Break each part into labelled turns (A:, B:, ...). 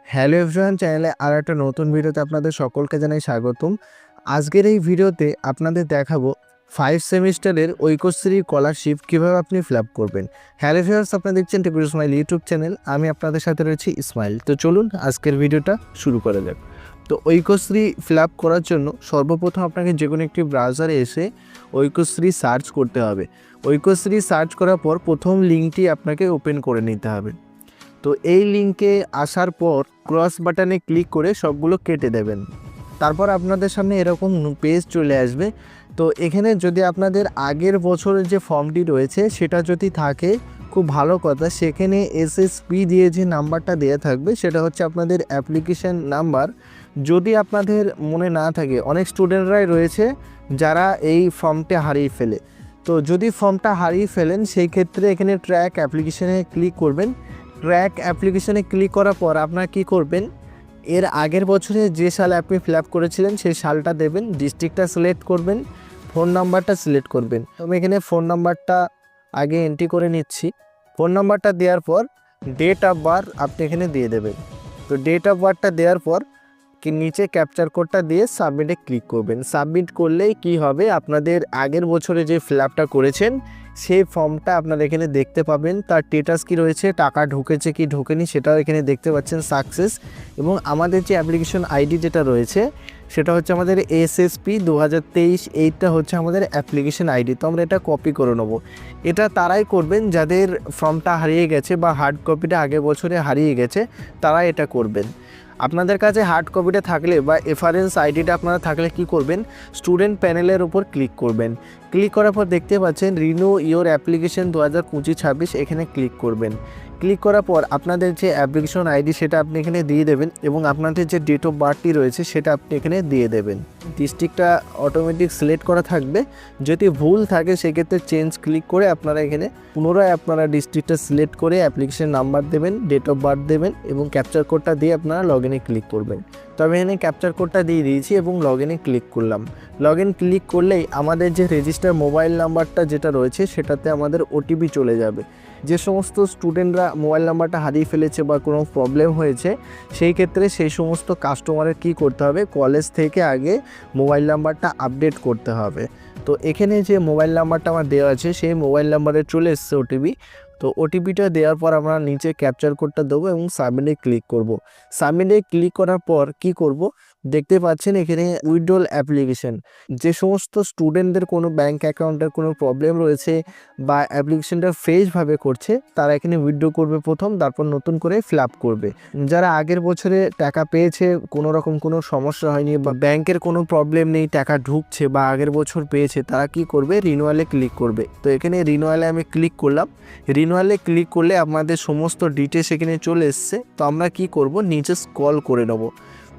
A: Hello everyone, চ্যানেলে আর একটা নতুন ভিডিওতে আপনাদের সকলকে জানাই স্বাগতম। আজকের এই ভিডিওতে আপনাদের দেখাবো 5 সেমিস্টারের ঐক্যশ্রী স্কলারশিপ কীভাবে আপনি ফিল আপ করবেন। হ্যালো ভিউয়ার্স, আপনারা দেখছেন টিপু ইসমাইল ইউটিউব চ্যানেল। আমি আপনাদের সাথে রয়েছি ইসমাইল। তো চলুন আজকের ভিডিওটা শুরু করা যাক। তো ঐক্যশ্রী ফিল আপ করার জন্য সর্বপ্রথম আপনাকে যে কোনো একটি ব্রাউজারে এসে ঐক্যশ্রী সার্চ করতে হবে। ঐক্যশ্রী সার্চ করার পর প্রথম লিঙ্কটি আপনাকে ওপেন করে নিতে হবে। তো এই লিঙ্কে আসার পর ক্রস বাটনে ক্লিক করে সবগুলো কেটে দেবেন। তারপর আপনাদের সামনে এরকম পেজ চলে আসবে। তো এখানে যদি আপনাদের আগের বছরের যে ফর্মটি রয়েছে সেটা যদি থাকে খুব ভালো কথা। সেখানে এসএসপি দিয়ে যে নাম্বারটা দেওয়া থাকবে সেটা হচ্ছে আপনাদের অ্যাপ্লিকেশান নাম্বার। যদি আপনাদের মনে না থাকে, অনেক স্টুডেন্টরাই রয়েছে যারা এই ফর্মটা হারিয়ে ফেলে। তো যদি ফর্মটা হারিয়ে ফেলেন সেই ক্ষেত্রে এখানে ট্র্যাক অ্যাপ্লিকেশানে ক্লিক করবেন। ট্র্যাক অ্যাপ্লিকেশানে ক্লিক করার পর আপনারা কী করবেন, এর আগের বছরে যে সালে আপনি ফিল আপ করেছিলেন সেই সালটা দেবেন, ডিস্ট্রিক্টটা সিলেক্ট করবেন, ফোন নাম্বারটা সিলেক্ট করবেন। আমি এখানে ফোন নাম্বারটা আগে এন্ট্রি করে নিচ্ছি। ফোন নাম্বারটা দেওয়ার পর ডেট অফ বার্থ আপনি এখানে দিয়ে দেবেন। তো ডেট অফ বার্থটা দেওয়ার পর নিচে ক্যাপচার কোডটা দিয়ে সাবমিটে ক্লিক করবেন। সাবমিট করলেই কি হবে, আপনাদের আগের বছরে যে ফিল আপটা করেছেন সেই ফর্মটা আপনারা এখানে দেখতে পাবেন। তার স্ট্যাটাস কী রয়েছে, টাকা ঢুকেছে কি ঢোকেনি সেটাও এখানে দেখতে পাচ্ছেন, সাকসেস। এবং আমাদের যে অ্যাপ্লিকেশন আইডি যেটা রয়েছে সেটা হচ্ছে আমাদের এসএসপি 2023, এইটা হচ্ছে আমাদের অ্যাপ্লিকেশন আইডি। তো আমরা এটা কপি করে নেব। এটা তারাই করবেন যাদের ফর্মটা হারিয়ে গেছে বা হার্ড কপিটা আগের বছরে হারিয়ে গেছে, তারা এটা করবেন। আপনাদের কাছে হার্ড কপিটা থাকলে বা রেফারেন্স আইডিটা আপনারা থাকলে কি করবেন, স্টুডেন্ট প্যানেলের উপর ক্লিক করবেন। ক্লিক করার পর দেখতে পাচ্ছেন রিনিউ ইওর অ্যাপ্লিকেশন 2025-26, এখানে ক্লিক করবেন। ক্লিক করার পর আপনাদের যে অ্যাপ্লিকেশন আইডি সেটা আপনি এখানে দিয়ে দেবেন এবং আপনাদের যে ডেট অফ বার্থটি রয়েছে সেটা আপনি এখানে দিয়ে দেবেন। ডিস্ট্রিক্টটা অটোমেটিক সিলেক্ট করা থাকবে। যদি ভুল থাকে সেক্ষেত্রে চেঞ্জ ক্লিক করে আপনারা এখানে পুনরায় আপনারা ডিস্ট্রিক্টটা সিলেক্ট করে অ্যাপ্লিকেশন নাম্বার দেবেন, ডেট অফ বার্থ দেবেন এবং ক্যাপচার কোডটা দিয়ে আপনারা লগ ইনে ক্লিক করবেন। তো আমি এখানে ক্যাপচার কোডটা দিয়ে দিয়েছি এবং লগ ইনে ক্লিক করলাম। লগ ইন ক্লিক করলেই আমাদের যে রেজিস্টার মোবাইল নাম্বারটা যেটা রয়েছে সেটাতে আমাদের ওটিপি চলে যাবে। যে সমস্ত স্টুডেন্টরা মোবাইল নাম্বারটা হারিয়ে ফেলেছে বা কোনো প্রবলেম হয়েছে সেই ক্ষেত্রে সেই সমস্ত কাস্টমারের কী করতে হবে, কলেজ থেকে আগে মোবাইল নাম্বারটা আপডেট করতে হবে। তো এখানে যে মোবাইল নাম্বারটা আমার দেওয়া আছে সেই মোবাইল নাম্বারে চলে এসছে ওটিপি। তো ওটিপিটা দেওয়ার পর আমরা নিচে ক্যাপচার কোডটা দেবো এবং সাবমিটে ক্লিক করব। সাবমিটে ক্লিক করার পর কি করব, দেখতে পাচ্ছেন এখানে উইথড্রল অ্যাপ্লিকেশন। যে সমস্ত স্টুডেন্টদের কোনো ব্যাঙ্ক অ্যাকাউন্টের কোনো প্রবলেম রয়েছে বা অ্যাপ্লিকেশনটা ফ্রেশভাবে করছে তারা এখানে উইথড্র করবে প্রথম, তারপর নতুন করে ফিল আপ করবে। যারা আগের বছরে টাকা পেয়েছে, কোনো রকম কোনো সমস্যা হয়নি বা ব্যাংকের কোনো প্রবলেম নেই, টাকা ঢুকছে বা আগের বছর পেয়েছে, তারা কি করবে, রিনিউয়ালে ক্লিক করবে। তো এখানে রিনিউয়ালে আমি ক্লিক করলাম। রিনিউয়ালে ক্লিক করলে আমাদের সমস্ত ডিটেলস এখানে চলে এসছে। তো আমরা কি করব, নিচে স্ক্রল করে নেব।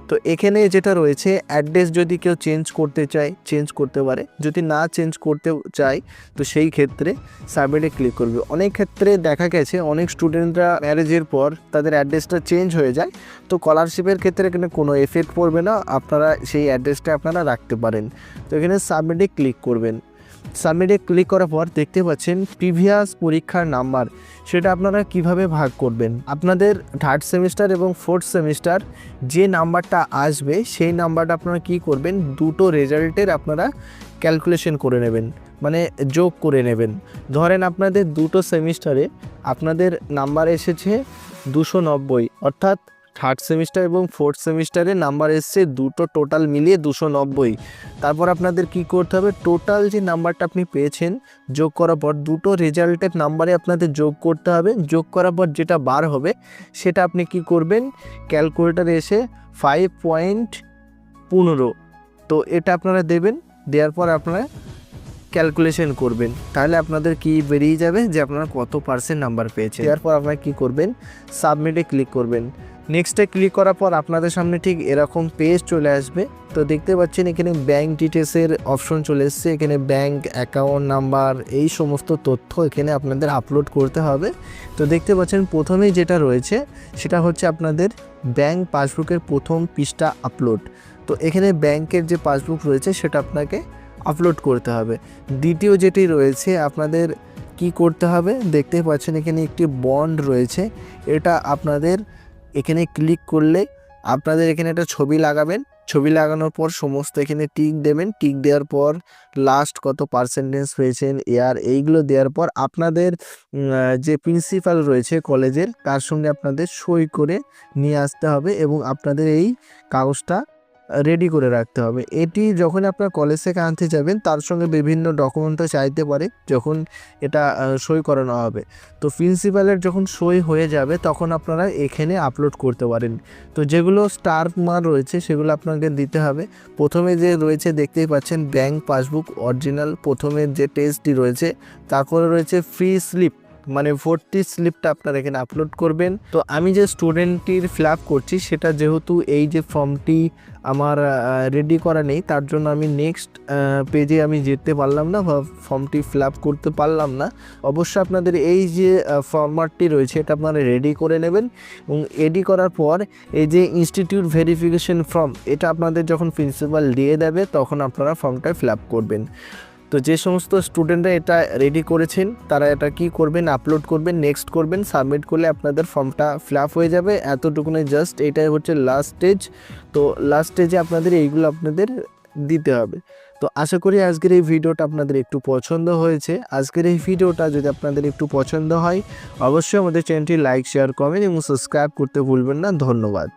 A: তো এখানে যেটা রয়েছে অ্যাড্রেস, যদি কেউ চেঞ্জ করতে চায় চেঞ্জ করতে পারে, যদি না চেঞ্জ করতে চায় তো সেই ক্ষেত্রে সাবমিটে ক্লিক করবে। অনেক ক্ষেত্রে দেখা গেছে অনেক স্টুডেন্টরা ম্যারেজের পর তাদের অ্যাড্রেসটা চেঞ্জ হয়ে যায়। তো স্কলারশিপের ক্ষেত্রে এখানে কোনো এফেক্ট পড়বে না, আপনারা সেই অ্যাড্রেসটা আপনারা রাখতে পারেন। তো এখানে সাবমিটে ক্লিক করবেন। সাবমিটে ক্লিক করার পর দেখতে পাচ্ছেন প্রিভিয়াস পরীক্ষার নাম্বার, সেটা আপনারা কিভাবে ভাগ করবেন। আপনাদের থার্ড সেমিস্টার এবং ফোর্থ সেমিস্টার যে নাম্বারটা আসবে সেই নাম্বারটা আপনারা কি করবেন, দুটো রেজাল্টের আপনারা ক্যালকুলেশন করে নেবেন, মানে যোগ করে নেবেন। ধরেন আপনাদের দুটো সেমিস্টারে আপনাদের নাম্বার এসেছে 290, অর্থাৎ থার্ড সেমিস্টার এবং ফোর্থ সেমিস্টারে নাম্বার এসছে দুটো টোটাল মিলিয়ে 290। তারপর আপনাদের কি করতে হবে, টোটাল যে নাম্বারটা আপনি পেয়েছেন যোগ করার পর দুটো রেজাল্টের নাম্বারে আপনাদের যোগ করতে হবে। যোগ করার পর যেটা বার হবে সেটা আপনি কি করবেন, ক্যালকুলেটারে এসে 5.15, তো এটা আপনারা দেবেন। দেওয়ার পর আপনারা ক্যালকুলেশন করবেন, তাহলে আপনাদের কি বেরিয়ে যাবে যে আপনারা কত পার্সেন্ট নাম্বার পেয়েছেন। এরপর আপনারা কি করবেন, সাবমিটে ক্লিক করবেন। নেক্সটে ক্লিক করার পর আপনাদের সামনে ঠিক এরকম পেজ চলে আসবে। তো দেখতে পাচ্ছেন এখানে ব্যাঙ্ক ডিটেলসের অপশন চলে এসছে। এখানে ব্যাঙ্ক অ্যাকাউন্ট নাম্বার এই সমস্ত তথ্য এখানে আপনাদের আপলোড করতে হবে। তো দেখতে পাচ্ছেন প্রথমেই যেটা রয়েছে সেটা হচ্ছে আপনাদের ব্যাঙ্ক পাসবুকের প্রথম পৃষ্ঠা আপলোড। তো এখানে ব্যাঙ্কের যে পাসবুক রয়েছে সেটা আপনাকে আপলোড করতে হবে। দ্বিতীয় যেটি রয়েছে আপনাদের কি করতে হবে, দেখতে পাচ্ছেন এখানে একটি বন্ড রয়েছে, এটা আপনাদের এখানে ক্লিক করলে আপনাদের এখানে একটা ছবি লাগাবেন, ছবি লাগানোর পর সমস্ত এখানে টিক দেবেন, টিক দেওয়ার পর লাস্ট কত পার্সেন্টেজ পেয়েছেন এইগুলো দেওয়ার পর আপনাদের যে প্রিন্সিপাল রয়েছে কলেজের তার সঙ্গে আপনাদের সই করে নিয়ে আসতে হবে এবং আপনাদের এই কাগজটা রেডি করে রাখতে হবে। এটি যখন আপনার কলেজ থেকে আনতে যাবেন তার সঙ্গে বিভিন্ন ডকুমেন্টও চাইতে পারে যখন এটা সই করানো হবে। তো প্রিন্সিপালের যখন সই হয়ে যাবে তখন আপনারা এখানে আপলোড করতে পারেন। তো যেগুলো স্টার মার রয়েছে সেগুলো আপনাকে দিতে হবে। প্রথমে যে রয়েছে দেখতেই পাচ্ছেন ব্যাংক পাসবুক অরিজিনাল, প্রথমের যে টেস্টটি রয়েছে, তারপরে রয়েছে ফ্রি স্লিপ মানে ভর্তি স্লিপটা আপনারা এখানে আপলোড করবেন। তো আমি যে স্টুডেন্টটির ফিল আপ করছি সেটা যেহেতু এই যে ফর্মটি আমার রেডি করা নেই তার জন্য আমি নেক্সট পেজে আমি যেতে পারলাম না বা ফর্মটি ফিল আপ করতে পারলাম না। অবশ্যই আপনাদের এই যে ফর্মাটটি রয়েছে এটা আপনারা রেডি করে নেবেন এবং রেডি করার পর এই যে ইনস্টিটিউট ভেরিফিকেশন ফর্ম এটা আপনাদের যখন প্রিন্সিপাল দিয়ে দেবে তখন আপনারা ফর্মটা ফিল আপ করবেন। তো যে সমস্ত স্টুডেন্টরা এটা রেডি করেছেন তারা এটা কি করবেন, আপলোড করবেন, নেক্সট করবেন, সাবমিট করলে আপনাদের ফর্মটা ফিল আপ হয়ে যাবে। এতটুকুনি জাস্ট এটাই হচ্ছে লাস্ট স্টেজ। তো লাস্ট স্টেজে আপনাদের এইগুলো আপনাদের দিতে হবে। তো আশা করি আজকের এই ভিডিওটা আপনাদের একটু পছন্দ হয়েছে। আজকের এই ভিডিওটা যদি আপনাদের একটু পছন্দ হয় অবশ্যই আমাদের চ্যানেলটি লাইক, শেয়ার, কমেন্ট এবং সাবস্ক্রাইব করতে ভুলবেন না। ধন্যবাদ।